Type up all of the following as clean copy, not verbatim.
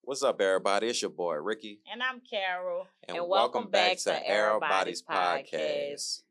What's up, everybody? It's your boy, Ricky. And I'm Carol. And welcome back to Erabody's podcast.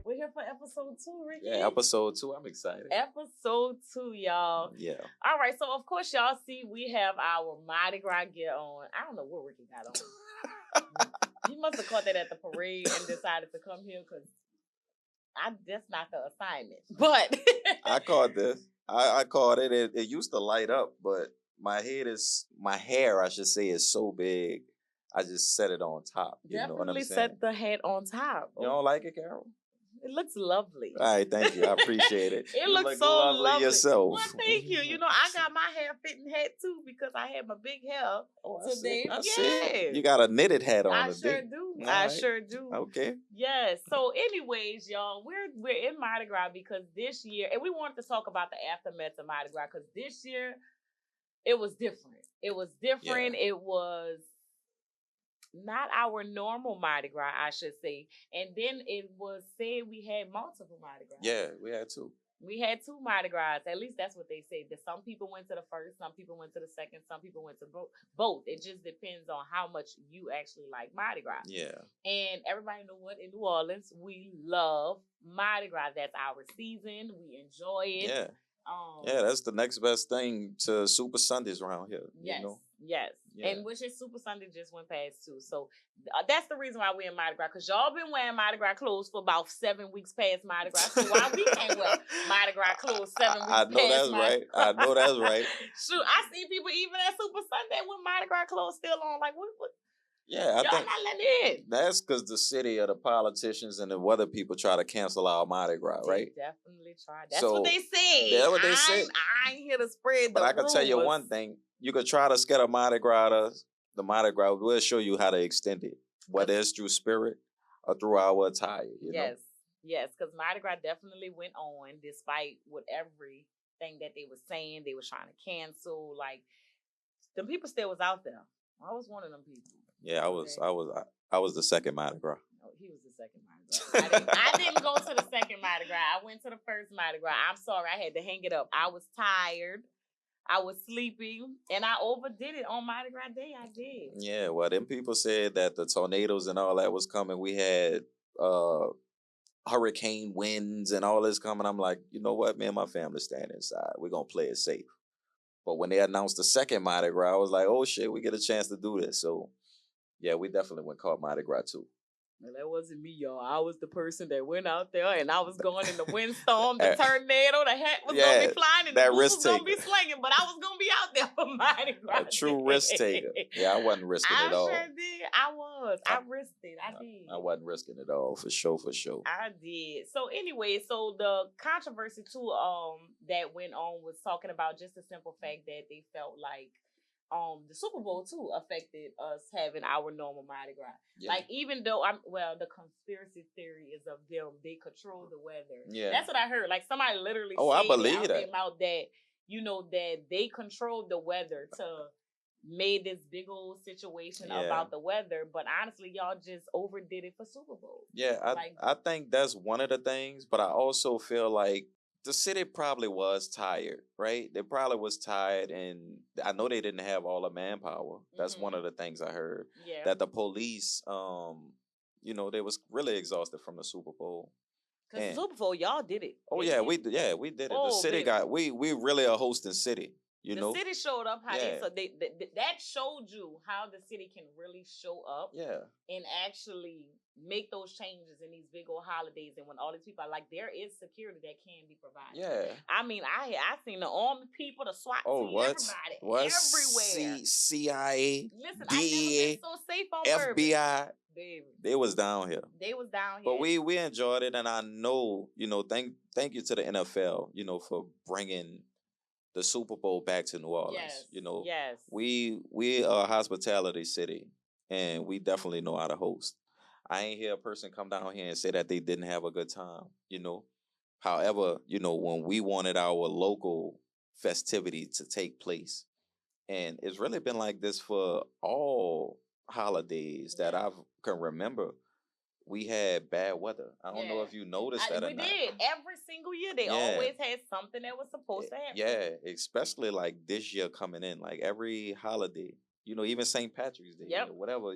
We're here for episode 2, Ricky. Yeah, episode 2. I'm excited. Episode 2, y'all. Yeah. All right, so of course, y'all see we have our Mardi Gras gear on. I don't know what Ricky got on. He must have caught that at the parade and decided to come here because that's not the assignment. But I caught this. I caught it. It used to light up, but my hair, I should say, is so big. I just set it on top. You know what I'm definitely saying? set the head on top. You don't like it, Carol? It looks lovely. All right, thank you. I appreciate it. It You looks look so lovely yourself. Well, thank you. You know, I got my hair fitting hat too because I had my big hair today. I see. You got a knitted hat on I today. sure do. All I right. sure do. Okay. Yes. So, anyways, y'all, we're in Mardi Gras because this year, and we wanted to talk about the aftermath of Mardi Gras because this year it was different. It was different. Yeah. It was not our normal Mardi Gras, I should say. And then it was said we had multiple Mardi Gras. Yeah, we had two. We had 2 Mardi Gras. At least that's what they say. That some people went to the first, some people went to the second, some people went to both. It just depends on how much you actually like Mardi Gras. Yeah. And everybody know what in New Orleans we love Mardi Gras. That's our season. We enjoy it. Yeah. Yeah, that's the next best thing to Super Sundays around here. Yes. You know? Yes. Yeah. And which is Super Sunday just went past too. So that's the reason why we're in Mardi Gras. Because y'all been wearing Mardi Gras clothes for about 7 weeks past Mardi Gras. So why we can't wear Mardi Gras clothes 7 weeks I know past that's Mardi right. I know that's right. Shoot, I see people even at Super Sunday with Mardi Gras clothes still on. Like, what? Yeah, I Y'all think not letting in. that's because the city of the politicians and the weather people try to cancel our Mardi Gras, right? They definitely tried. That's So, what they say. That's what they say. I ain't here to spread But the I can tell you rumors. one thing. You could try to scatter Mardi Gras. The Mardi Gras, we'll show you how to extend it, whether it's through spirit or through our attire. You know? Yes, because Mardi Gras definitely went on despite what everything that they were saying. They were trying to cancel. Like, the people still was out there. I was one of them people. Yeah, I was the second Mardi Gras. No, he was the second Mardi Gras. I didn't go to the second Mardi Gras. I went to the first Mardi Gras. I'm sorry, I had to hang it up. I was tired. I was sleeping, and I overdid it on Mardi Gras Day. I did. Yeah, well, them people said that the tornadoes and all that was coming. We had hurricane winds and all this coming. I'm like, you know what, me and my family stand inside. We're going to play it safe. But when they announced the second Mardi Gras, I was like, oh, shit, we get a chance to do this. So, yeah, we definitely went caught Mardi Gras, too. Well, that wasn't me, y'all. I was the person that went out there, and I was going in the windstorm, the tornado, the hat was going to be flying, and the roof was going to be swinging, but I was going to be out there for Mardi Gras. A true risk taker. Yeah, I wasn't risking it all. I sure did. I was. I risked it. I did. I wasn't risking it all, for sure. I did. So anyway, so the controversy, too, that went on was talking about just the simple fact that they felt like the Super Bowl too affected us having our normal Mardi Gras. Yeah. Like, even though the conspiracy theory is of them, they control the weather. Yeah, that's what I heard. Like, somebody literally said I believe out that. their mouth that that they controlled the weather to made this big old situation about the weather. But honestly, y'all just overdid it for Super Bowl. Yeah, I think that's one of the things. But I also feel like the city probably was tired, right? They probably was tired, and I know they didn't have all the manpower. That's one of the things I heard. Yeah. That the police, they was really exhausted from the Super Bowl. Because the Super Bowl, y'all did it. Oh, yeah, we did it. The city we really a hosting city. The city showed up how that showed you how the city can really show up. Yeah. And actually make those changes in these big old holidays, and when all these people are like, there is security that can be provided. Yeah. I mean, I seen the army people, the SWAT team, everybody. Everywhere. CIA, Listen, DEA, I never been so safe on FBI. Baby. They was down here. But we enjoyed it, and I know, thank you to the NFL, for bringing the Super Bowl back to New Orleans. Yes. We are a hospitality city, and we definitely know how to host. I ain't hear a person come down here and say that they didn't have a good time. However, when we wanted our local festivity to take place, and it's really been like this for all holidays that Yeah. I can remember. We had bad weather. I don't know Yeah. if you noticed that or We not. did. Every single year, they Yeah. always had something that was supposed to happen. Yeah, especially like this year coming in, like every holiday, even St. Patrick's Day Yep. or whatever,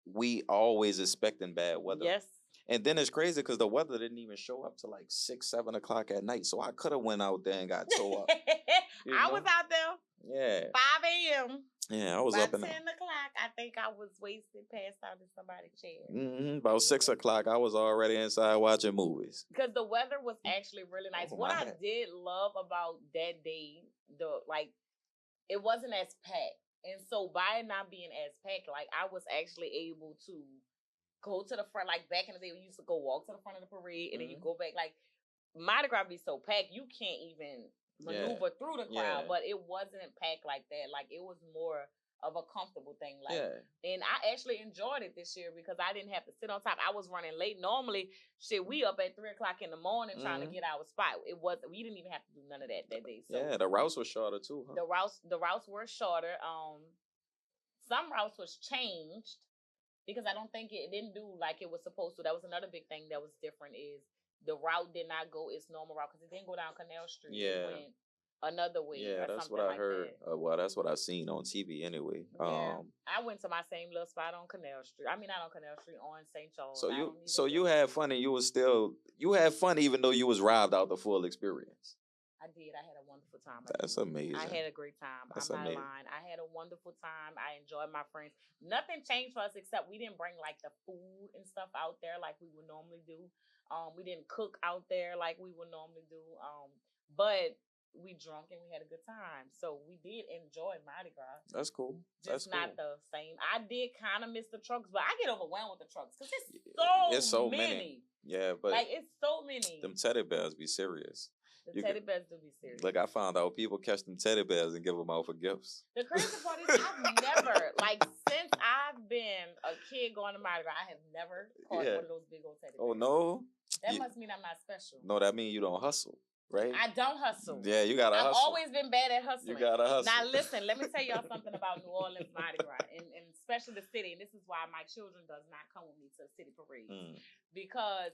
we always expecting bad weather. Yes. And then it's crazy because the weather didn't even show up to like 6, 7 o'clock at night. So I could have went out there and got tore up. I was out there. Yeah. 5 a.m. Yeah, I was By up in 10 o'clock, I think I was wasted, passed out in somebody's chair. About 6 o'clock, I was already inside watching movies. Because the weather was actually really nice. Oh, what I did love about that day, it wasn't as packed. And so by it not being as packed, like I was actually able to go to the front. Like back in the day, we used to go walk to the front of the parade and then you go back. Like Mardi Gras be so packed, you can't even maneuver through the crowd. But it wasn't packed like that. Like it was more of a comfortable thing. And I actually enjoyed it this year because I didn't have to sit on top. I was running late. Normally, we up at 3 o'clock in the morning trying to get our spot. We didn't even have to do none of that day. So the routes were shorter too, huh? The routes were shorter. Some routes was changed because I don't think it didn't do like it was supposed to. That was another big thing that was different is the route did not go its normal route because it didn't go down Canal Street. It went another way. Yeah, that's what I heard. Well, that's what I seen on TV anyway. Yeah, I went to my same little spot on Canal Street. I mean, not on Canal Street, on St. Charles. So you had fun and you had fun even though you was robbed out the full experience. I did. I had a wonderful time. That's amazing. I had a great time. I'm not lying. I had a wonderful time. I enjoyed my friends. Nothing changed for us except we didn't bring like the food and stuff out there like we would normally do. We didn't cook out there like we would normally do. But we drunk and we had a good time. So we did enjoy Mardi Gras. That's cool. Just not the same. I did kind of miss the trucks, but I get overwhelmed with the trucks because it's so many. Yeah, but like it's so many. Them teddy bears be serious. The teddy bears do be serious. Look, I found out people catch them teddy bears and give them out for gifts. The crazy part is I've never, since I've been a kid going to Mardi Gras, I have never caught one of those big old teddy bears. Oh, no? That must mean I'm not special. No, that means you don't hustle. Right? I don't hustle. Yeah, you gotta hustle. I've always been bad at hustling. You gotta hustle. Now listen, let me tell y'all something about New Orleans Mardi Gras, and especially the city. And this is why my children does not come with me to the city parade. Because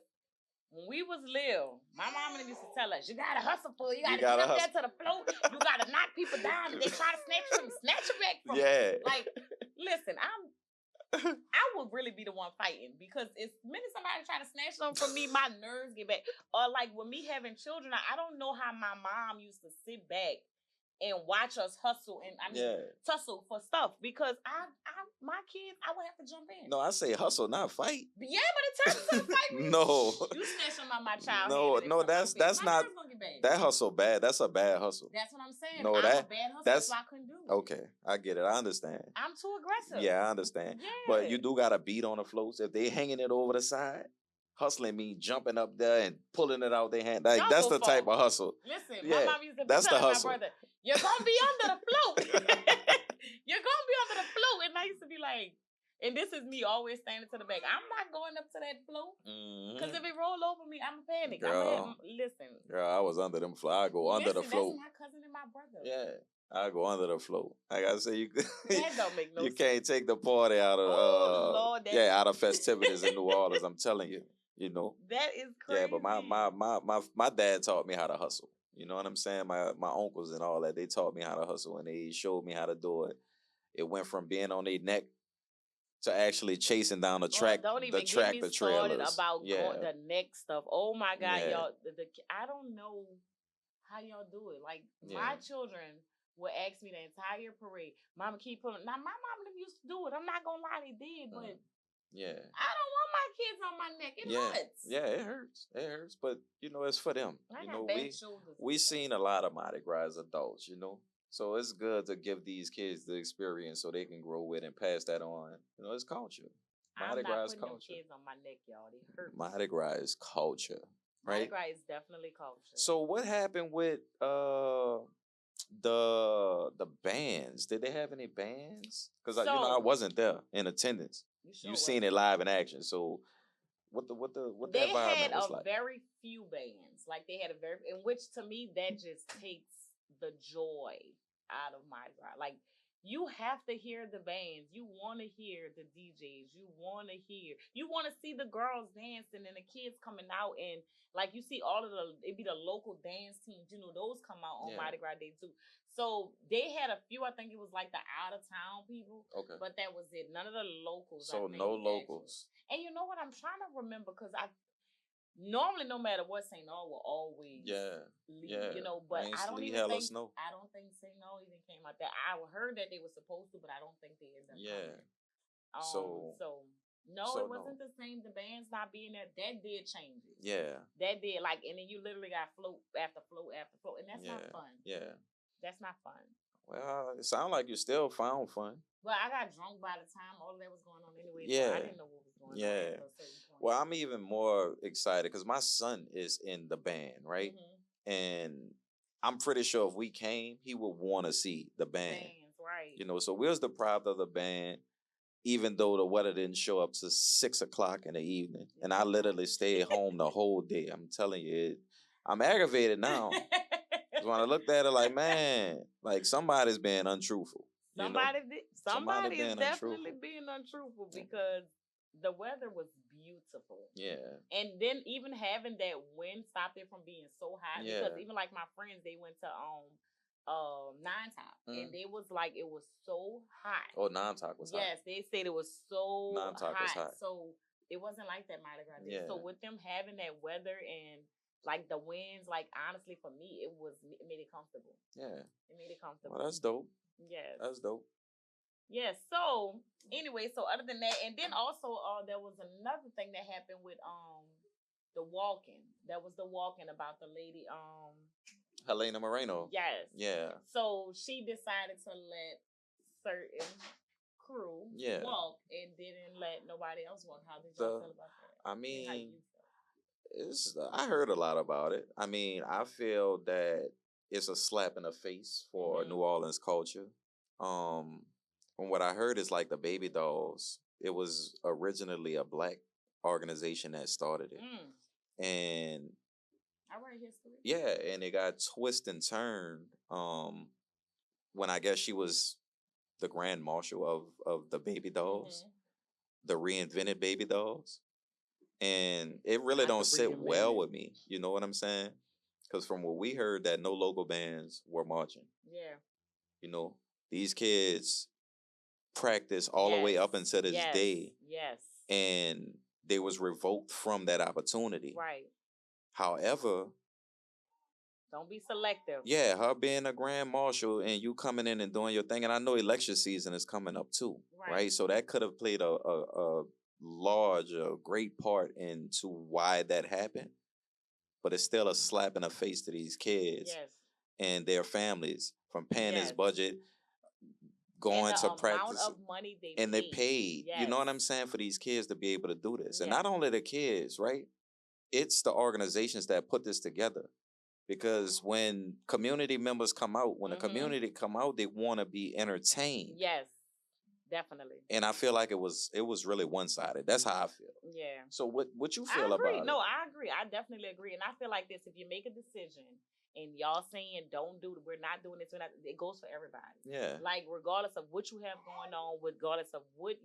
when we was little, my mom and them used to tell us, you gotta hustle for it. You gotta get up there to the float. You gotta knock people down. If they try to snatch you back from you. Like, listen, I would really be the one fighting because as minute somebody try to snatch them from me, my nerves get back. Or like with me having children, I don't know how my mom used to sit back and watch us hustle and tussle for stuff because my kids, I would have to jump in. No, I say hustle, not fight. Yeah, but it turns into a fight. No, you snatch them out my child. No, that's not that hustle bad. That's a bad hustle. That's what I'm saying. No, I'm a bad hustle. That's what I couldn't do. Okay, I get it. I understand. I'm too aggressive. Yeah, I understand. Yeah. But you do gotta beat on the floats if they hanging it over the side. Hustling me, jumping up there and pulling it out their hand. Like that's the type of hustle. Listen, my mom used to tell my brother, "You're gonna be under the float. You're gonna be under the float." And I used to be like, and this is me always standing to the back. I'm not going up to that float because if it roll over me, I'm a panic. Listen, girl, I was under them float. I go under the float. That's my cousin and my brother. Yeah. I go under the float. Like I say, that don't make no you sense. Can't take the party out of Lord, out of festivities in New Orleans. I'm telling you. You know that is crazy. Yeah, but my dad taught me how to hustle. You know what I'm saying? My uncles and all that, they taught me how to hustle and they showed me how to do it. It went from being on their neck to actually chasing down the track. Don't even the tractor get me trailers. started about the neck stuff. Oh my God, y'all! I don't know how y'all do it. Like my children would ask me the entire parade. Mama, keep pulling. Now my mom and them used to do it. I'm not gonna lie, they did, but. Yeah. I don't want my kids on my neck. It hurts. Yeah, it hurts. It hurts. But it's for them. We seen a lot of Mardi Gras as adults, So it's good to give these kids the experience so they can grow with and pass that on. It's culture. Mardi Gras is culture. Kids on my neck, y'all. It hurts. Mardi Gras is culture. Right? Mardi Gras is definitely culture. So what happened with the bands? Did they have any bands? Because I wasn't there in attendance. You seen it live in action. So what that They had environment was a like? very few bands. Like they had a very, in which to me that just takes the joy out of Mardi Gras. Like you have to hear the bands. You want to hear the DJs. You want to hear. You want to see the girls dancing and the kids coming out, and like you see all of the, it be the local dance teams. You know, those come out on Mardi Gras Day too. So they had a few. I think it was like the out of town people. Okay. But that was it. None of the locals. So no locals. Actually. And you know what? I'm trying to remember because I normally, no matter what, St. Noel will always leave, you know. But I don't even think St. Noel even came out there. I heard that they were supposed to, but I don't think they ended up coming. So it wasn't the same. The band's not being there. That did change it. Yeah, that did. Like, and then you literally got float after float after float, and that's not fun. Yeah, that's not fun. Well, it sounds like you still found fun. But I got drunk by the time all of that was going on anyway. Yeah. So I didn't know what was going on at a certain point. Well, I'm even more excited because my son is in the band, right? Mm-hmm. And I'm pretty sure if we came, he would want to see the band. Bands, right. You know, so we was deprived of the band, even though the weather didn't show up till 6 o'clock in the evening. And I literally stayed home the whole day. I'm telling you, I'm aggravated now. When I looked at it, like, man, like somebody's being untruthful. Somebody is definitely being untruthful because the weather was beautiful. Yeah. And then even having that wind stopped it from being so hot. Yeah. Because even like my friends, they went to Nine Top, and they was like, it was so hot. Oh, Nine Top was hot. Yes, they said it was so hot. So it wasn't like that Mardi Gras day. So with them having that weather and like the winds, like honestly for me, it made it comfortable. Yeah. It made it comfortable. Well, that's dope. Yes. That's dope. Yeah, so anyway, so other than that, and then also there was another thing that happened with the walking. That was the walking about the lady Helena Moreno. Yes. Yeah. So she decided to let certain crew walk and didn't let nobody else walk. How did you feel about that? I mean, I heard a lot about it. I mean, I feel that it's a slap in the face for New Orleans culture. From what I heard, it's like the Baby Dolls. It was originally a black organization that started it, and I read history. Yeah, and it got twisted and turned. When I guess she was the grand marshal of the Baby Dolls, the reinvented Baby Dolls. And it really don't sit well with me. You know what I'm saying? Because from what we heard, that no local bands were marching. Yeah. You know, these kids practice all the way up until this day. Yes. And they was revoked from that opportunity. Right. However, don't be selective. Yeah, her being a grand marshal and you coming in and doing your thing. And I know election season is coming up too. Right? So that could have played a great part into why that happened. But it's still a slap in the face to these kids and their families from paying this budget, going to practice, of money they paid. You know what I'm saying? For these kids to be able to do this. And not only the kids, right? It's the organizations that put this together. Because when community members come out, when the community come out, they want to be entertained. Yes. Definitely. And I feel like it was really one-sided. That's how I feel. Yeah. So what you feel about it? No, I agree. I definitely agree. And I feel like this, if you make a decision and y'all saying we're not doing this, it goes for everybody. Yeah. Like regardless of what you have going on, regardless of what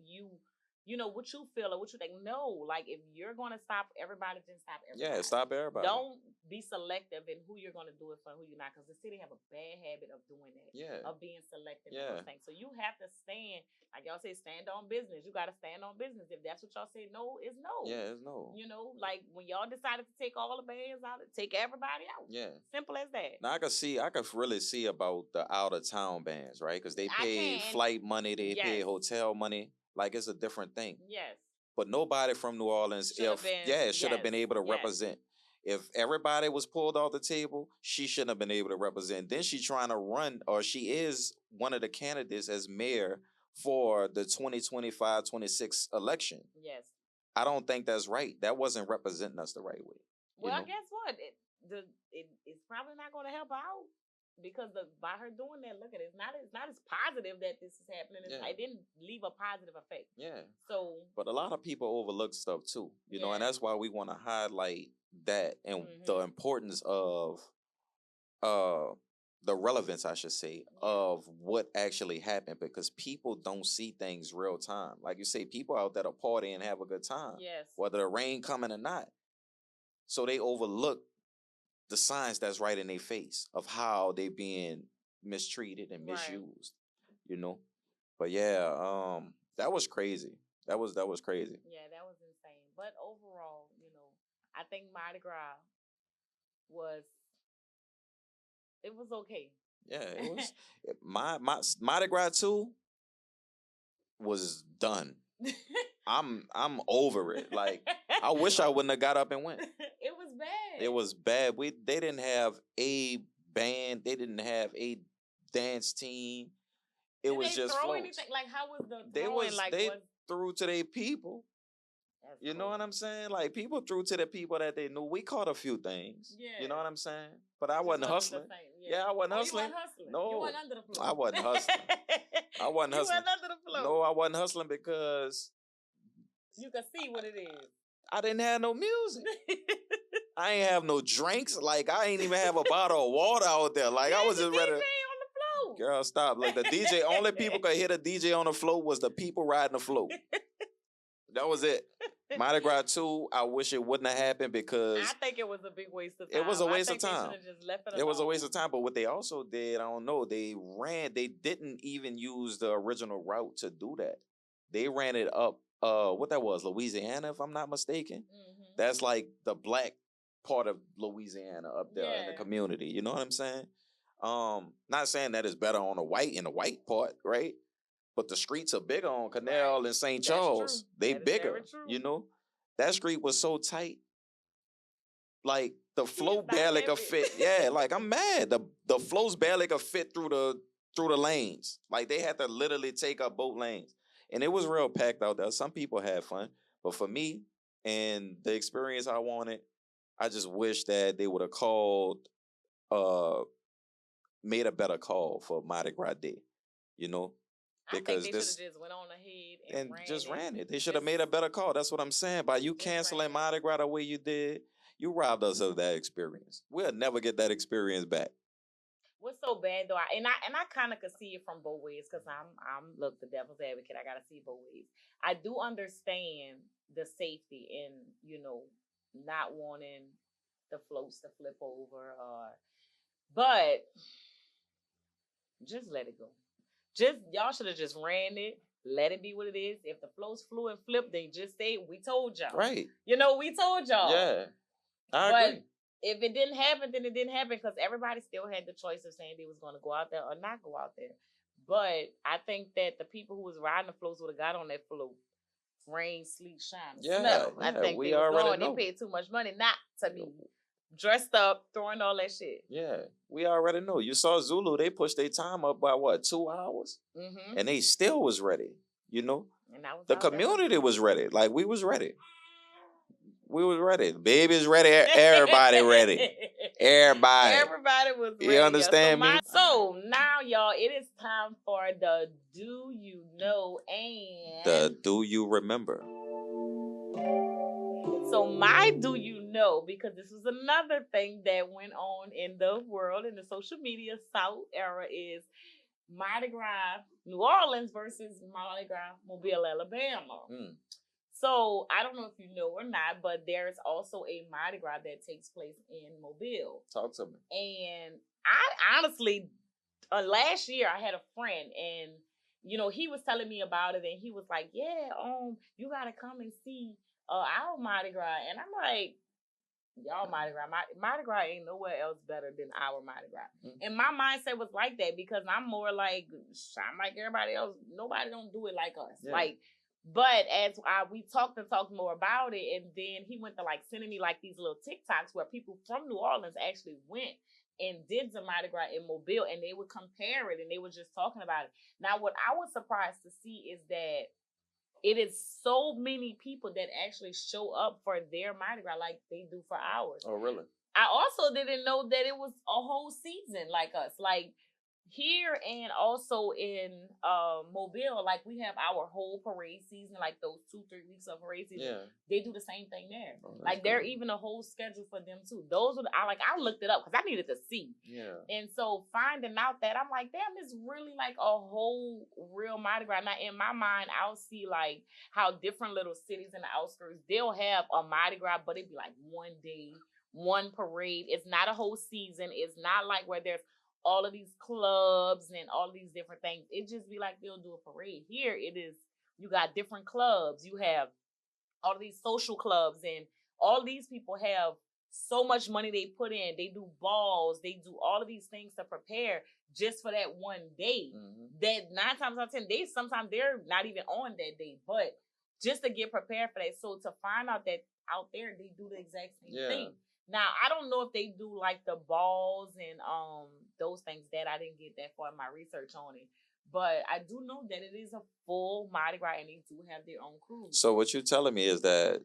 what you feel or what you think. No, like if you're gonna stop everybody, then stop everybody. Yeah, stop everybody. Don't be selective in who you're gonna do it for and who you're not, because the city have a bad habit of doing that. Yeah. Of being selective and those things. So you have to stand, like y'all say, stand on business. You gotta stand on business. If that's what y'all say no, it's no. Yeah, it's no. You know, like when y'all decided to take all the bands out, take everybody out. Yeah. Simple as that. Now I could really see about the out of town bands, right? Because they pay flight money, they pay hotel money. Like it's a different thing. Yes. But nobody from New Orleans should have been able to represent. If everybody was pulled off the table, she shouldn't have been able to represent. Then she's trying to run, or she is one of the candidates as mayor for the 2025-26 election. Yes. I don't think that's right. That wasn't representing us the right way. Well, guess what? It's probably not going to help out. because by her doing that, look at it, it's not as positive that this is happening. It didn't leave a positive effect. Yeah. So, but a lot of people overlook stuff too, you know, and that's why we want to highlight that and the importance of the relevance, I should say, of what actually happened, because people don't see things real time. Like you say, people out there to party and have a good time, whether the rain coming or not. So they overlook the signs that's right in their face of how they being mistreated and misused, you know. But yeah, that was crazy. That was crazy. Yeah, that was insane. But overall, you know, I think Mardi Gras was okay. Yeah, it was my Mardi Gras too was done. I'm over it. Like, I wish I wouldn't have got up and went. It was bad. It was bad. They didn't have a band. They didn't have a dance team. It Did was they just throw floats. anything? Like, how was the They threw to their people. You know what I'm saying? Like, people threw to the people that they knew. We caught a few things. Yeah. You know what I'm saying? But I wasn't hustling. Yeah, I wasn't hustling. You weren't hustling. No. You weren't under the floor. I wasn't hustling. I wasn't hustling. You weren't under the floor. No, I wasn't hustling because you can see what it is. I didn't have no music. I ain't have no drinks. Like, I ain't even have a bottle of water out there. Like, I was just ready. DJ on the float. Girl, stop. Like, the DJ, only people could hear the DJ on the float was the people riding the float. That was it. Mardi Gras 2, I wish it wouldn't have happened because I think it was a big waste of time. It was a waste of time. They just left it alone. Was a waste of time. But what they also did, I don't know, they didn't even use the original route to do that. They ran it up, what that was, Louisiana, if I'm not mistaken. Mm-hmm. That's like the black part of Louisiana up there in the community. You know what I'm saying? Not saying that it's better on in the white part, right? But the streets are bigger on Canal and St. Charles. They bigger, you know. That street was so tight. Like, the float barely could fit. Yeah, like, I'm mad. The floats barely could fit through the lanes. Like, they had to literally take up both lanes. And it was real packed out there. Some people had fun. But for me and the experience I wanted, I just wish that they would have made a better call for Mardi Gras Day, you know? Because I think they should have just went on ahead and ran it. They should have made a better call. That's what I'm saying. By you canceling Mardi Gras the way you did, you robbed us of that experience. We'll never get that experience back. What's so bad though? I kind of could see it from both ways, because I'm look, the devil's advocate. I gotta see both ways. I do understand the safety in, you know, not wanting the floats to flip over, but just let it go. Y'all should have just ran it. Let it be what it is. If the floats flew and flipped, they just say, we told y'all. Right. You know, we told y'all. Yeah. I agree. If it didn't happen, then it didn't happen, because everybody still had the choice of saying they was going to go out there or not go out there. But I think that the people who was riding the floats would have got on that float. Rain, sleet, shine, snow. I think they was going. They paid too much money not to be dressed up, throwing all that shit. Yeah, we already know. You saw Zulu, they pushed their time up by what, 2 hours? Mm-hmm. And they still was ready, you know? And the community was ready. Like, we was ready. We was ready. Baby's ready. Everybody ready. Everybody. Everybody was ready. You understand me? So now, y'all, it is time for the Do You Know and the Do You Remember. So my Do You Know, because this was another thing that went on in the world, in the social media South era, is Mardi Gras New Orleans versus Mardi Gras Mobile, Alabama. Mm. So I don't know if you know or not, but there's also a Mardi Gras that takes place in Mobile. Talk to me. And I honestly, last year I had a friend, and you know, he was telling me about it, and he was like, "Yeah, you gotta come and see our Mardi Gras." And I'm like, y'all Mardi Gras. Mardi Gras ain't nowhere else better than our Mardi Gras. Mm-hmm. And my mindset was like that, because I'm more like, I'm like everybody else. Nobody don't do it like us. Yeah. Like, but as we talked more about it, and then he went to like sending me like these little TikToks where people from New Orleans actually went and did the Mardi Gras in Mobile, and they would compare it, and they were just talking about it. Now, what I was surprised to see is that it is so many people that actually show up for their Mardi Gras like they do for ours. Oh, really? I also didn't know that it was a whole season like us. Like here and also in Mobile, like we have our whole parade season, like those 2-3 weeks of parade season. Yeah. They do the same thing there. Oh, like good. they're even a whole schedule for them too. Those are I looked it up because I needed to see. Yeah. And so finding out that I'm like, damn, it's really like a whole real Mardi Gras. Now in my mind, I'll see like how different little cities in the outskirts, they'll have a Mardi Gras, but it'd be like one day, one parade. It's not a whole season. It's not like where there's all of these clubs and all these different things. It just be like they'll do a parade. Here it is, you got different clubs. You have all of these social clubs, and all these people have so much money they put in. They do balls, they do all of these things to prepare just for that one day. That 9 times out of 10 days, sometimes they're not even on that day, but just to get prepared for that. So to find out that out there they do the exact same thing. Now I don't know if they do like the balls and those things. That I didn't get that far in my research on it. But I do know that it is a full Mardi Gras and they do have their own cruise. So what you're telling me is that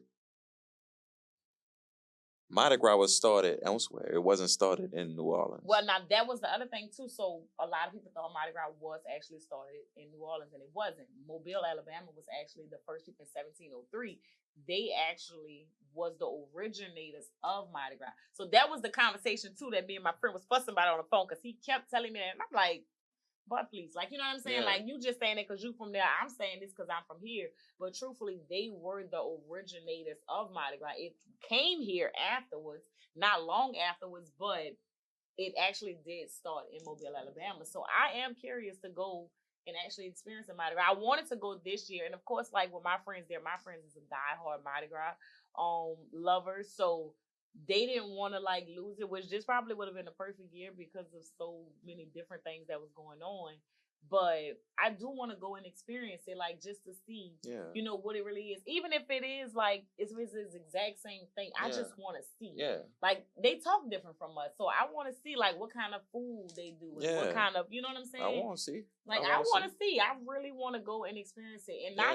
Mardi Gras was started elsewhere. It wasn't started in New Orleans. Well, now that was the other thing too. So a lot of people thought Mardi Gras was actually started in New Orleans, and it wasn't. Mobile, Alabama was actually the first people in 1703. They actually was the originators of Mardi Gras. So that was the conversation too that me and my friend was fussing about on the phone, because he kept telling me that, and I'm like, but please, like, you know what I'm saying? Yeah. Like, you just saying it because you from there. I'm saying this because I'm from here. But truthfully, they were the originators of Mardi Gras. It came here afterwards, not long afterwards, but it actually did start in Mobile, Alabama. So I am curious to go and actually experience a Mardi Gras. I wanted to go this year, and of course, like with my friends there, my friends is a diehard Mardi Gras lover. So they didn't want to like lose it, which just probably would have been a perfect year because of so many different things that was going on. But I do want to go and experience it, like just to see, you know, what it really is. Even if it is like it's the exact same thing, I just want to see. Like they talk different from us, so I want to see like what kind of food they do and what kind of, you know what I'm saying? I want to see. Like I want to see. I really want to go and experience it, and not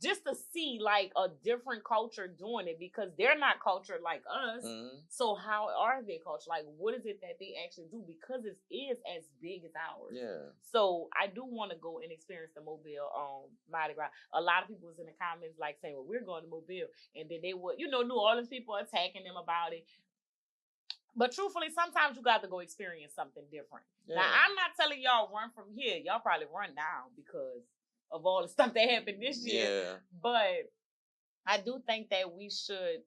just to see like a different culture doing it, because they're not cultured like us. So how are they cultured? Like what is it that they actually do? Because it is as big as ours. So I do want to go and experience the Mobile Mardi Gras. A lot of people was in the comments like saying, well, we're going to Mobile, and then they would, you know, New Orleans people attacking them about it. But truthfully, sometimes you got to go experience something different. Now I'm not telling y'all run from here. Y'all probably run down because of all the stuff that happened this year. But I do think that we should,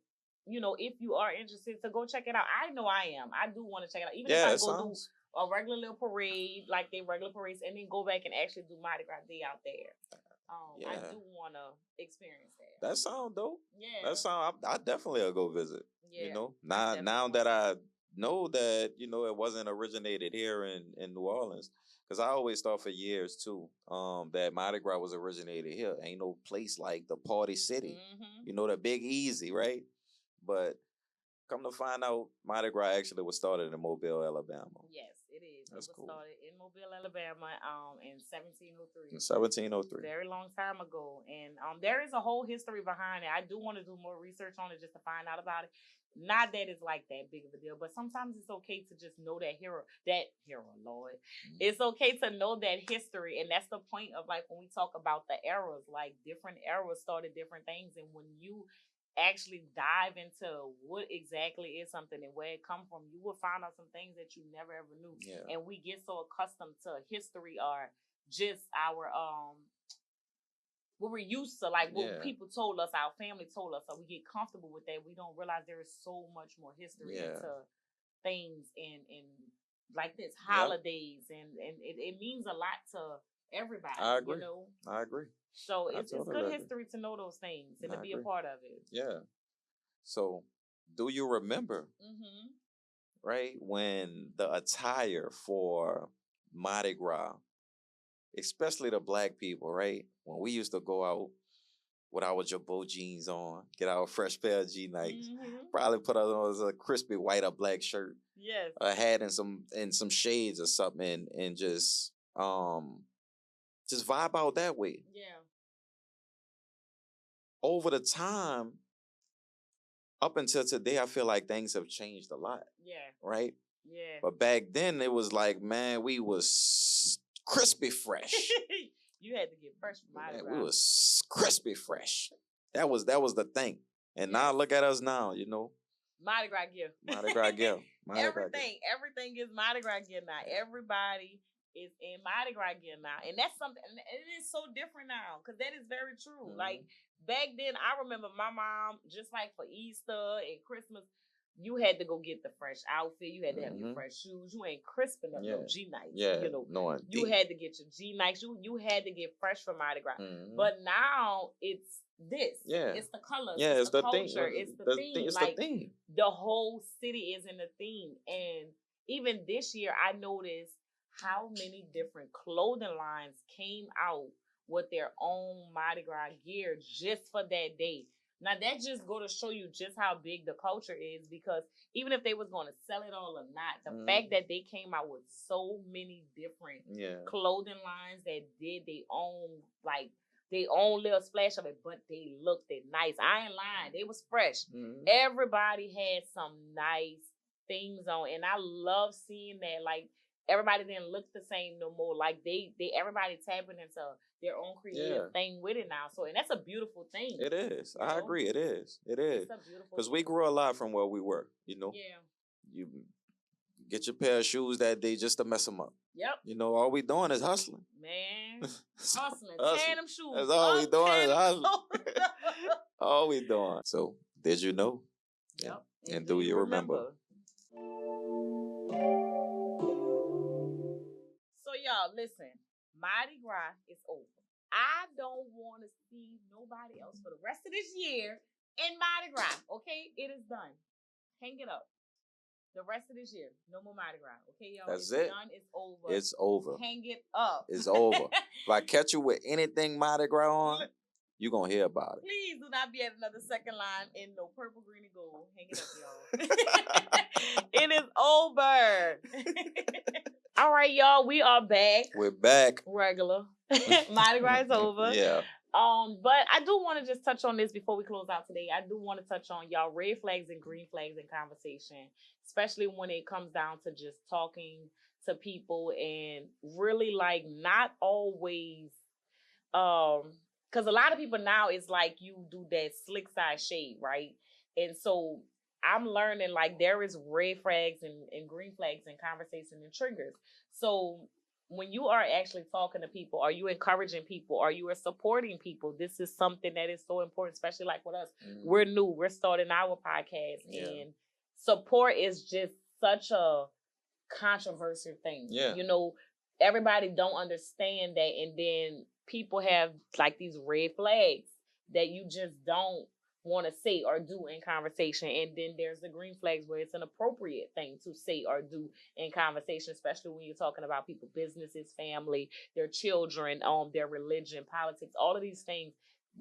you know, if you are interested, to go check it out. I know I am. I do want to check it out. Even if I go do a regular little parade, like they regular parades, and then go back and actually do Mardi Gras Day out there. I do want to experience that. That sound dope. That sound. I definitely will go visit. You know, now that I know that, you know, it wasn't originated here in New Orleans. Because I always thought for years too, that Mardi Gras was originated here. Ain't no place like the Party City. You know, the Big Easy, right? But come to find out, Mardi Gras actually was started in Mobile, Alabama. Yes, it is. That's it was cool. started in Mobile, Alabama, in 1703. In 1703. Very long time ago. And there is a whole history behind it. I do want to do more research on it just to find out about it. Not that it's like that big of a deal, but sometimes it's okay to just know that hero, Lord. It's okay to know that history. And that's the point of like when we talk about the eras, like different eras started different things. And when you actually dive into what exactly is something and where it come from, you will find out some things that you never ever knew. And we get so accustomed to history or just our what we're used to, like what people told us, our family told us, so we get comfortable with that. We don't realize there is so much more history into things and like this holidays and it means a lot to everybody. I agree. You know? I agree. So it's good history to know those things and to be a part of it. Yeah. So do you remember, right, when the attire for Mardi Gras, especially the black people, right, when we used to go out with our Jabot jeans on, get our fresh pair of G Nikes, probably put on a crispy white or black shirt, a hat and some shades or something, and just vibe out that way. Over the time, up until today, I feel like things have changed a lot. Yeah. Right? Yeah. But back then, it was like, man, we was crispy fresh. You had to get fresh from Mardi Gras. We was crispy fresh. That was the thing. And now look at us now, you know. Mardi Gras gear. Mardi Gras gear. Everything is Mardi Gras gear now. Everybody is in Mardi Gras gear now. And that's something, and it is so different now, because that is very true. Mm-hmm. Like, back then, I remember my mom, just like for Easter and Christmas, you had to go get the fresh outfit. You had to have your fresh shoes. You ain't crisping up no G-Nikes. Yeah, you know, you had to get your G-Nikes. You had to get fresh for Mardi Gras. Mm-hmm. But now it's this. Yeah. It's the colors. Yeah, it's the culture. Theme. It's the theme. It's like, the theme. The whole city is in the theme. And even this year, I noticed how many different clothing lines came out with their own Mardi Gras gear just for that day. Now, that just go to show you just how big the culture is, because even if they was going to sell it all or not, the fact that they came out with so many different clothing lines that did their own little splash of it, but they looked nice. I ain't lying. They was fresh. Mm-hmm. Everybody had some nice things on, and I love seeing that. Like, everybody didn't look the same no more. Like, everybody tapping into their own creative thing with it now. So, and that's a beautiful thing. It is. I agree. It is. It is. It's a beautiful, because we grew a lot from where we were, you know? Yeah. You get your pair of shoes that day just to mess them up. Yep. You know, all we doing is hustling. Man. Hustling. Tearing them shoes. That's all we doing is hustling. All we doing. So, did you know? Yep. And do you remember? So, y'all, listen. Mardi Gras is over. I don't want to see nobody else for the rest of this year in Mardi Gras. Okay? It is done. Hang it up. The rest of this year, no more Mardi Gras. Okay, y'all? That's it. Done. It's over. It's over. Hang it up. It's over. If I catch you with anything Mardi Gras on, you're going to hear about it. Please do not be at another second line in no purple, green, and gold. Hang it up, y'all. It is over. All right, y'all. We are back. We're back. Regular. Mardi Gras is over. Yeah. But I do want to just touch on this before we close out today. I do want to touch on y'all red flags and green flags in conversation, especially when it comes down to just talking to people and really, like, not always, because a lot of people now, it's like you do that slick side shade, right? And so I'm learning, like, there is red flags and green flags in conversation and triggers. So when you are actually talking to people, are you encouraging people? Are you supporting people? This is something that is so important, especially like with us. We're new. We're starting our podcast. And support is just such a controversial thing. Yeah. You know, everybody don't understand that. And then people have, like, these red flags that you just don't want to say or do in conversation. And then there's the green flags where it's an appropriate thing to say or do in conversation, especially when you're talking about people's businesses, family, their children, their religion, politics, all of these things.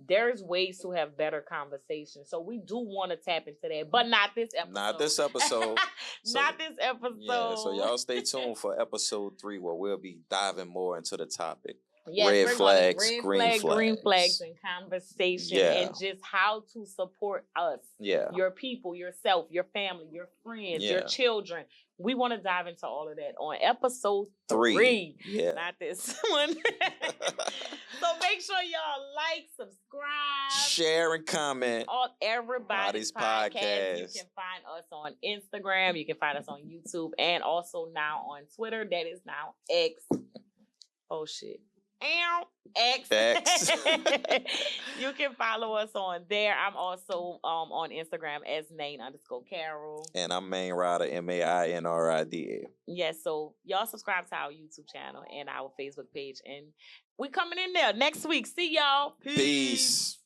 There's ways to have better conversation. So we do want to tap into that, but not this episode. Not this episode. Not this episode. Yeah, so y'all stay tuned for episode 3 where we'll be diving more into the topic. Yes, red flags, green flags in conversation, and just how to support us. Yeah. Your people, yourself, your family, your friends, your children. We want to dive into all of that on episode 3. Yeah. Not this one. So make sure y'all like, subscribe, share, and comment on Everybody's Podcast. You can find us on Instagram. You can find us on YouTube, and also now on Twitter. That is now X. Oh shit. X. You can follow us on there. I'm also on Instagram as Main_Carol. And I'm Main Rider, MAINRIDA. Yes, so y'all subscribe to our YouTube channel and our Facebook page. And we coming in there next week. See y'all. Peace.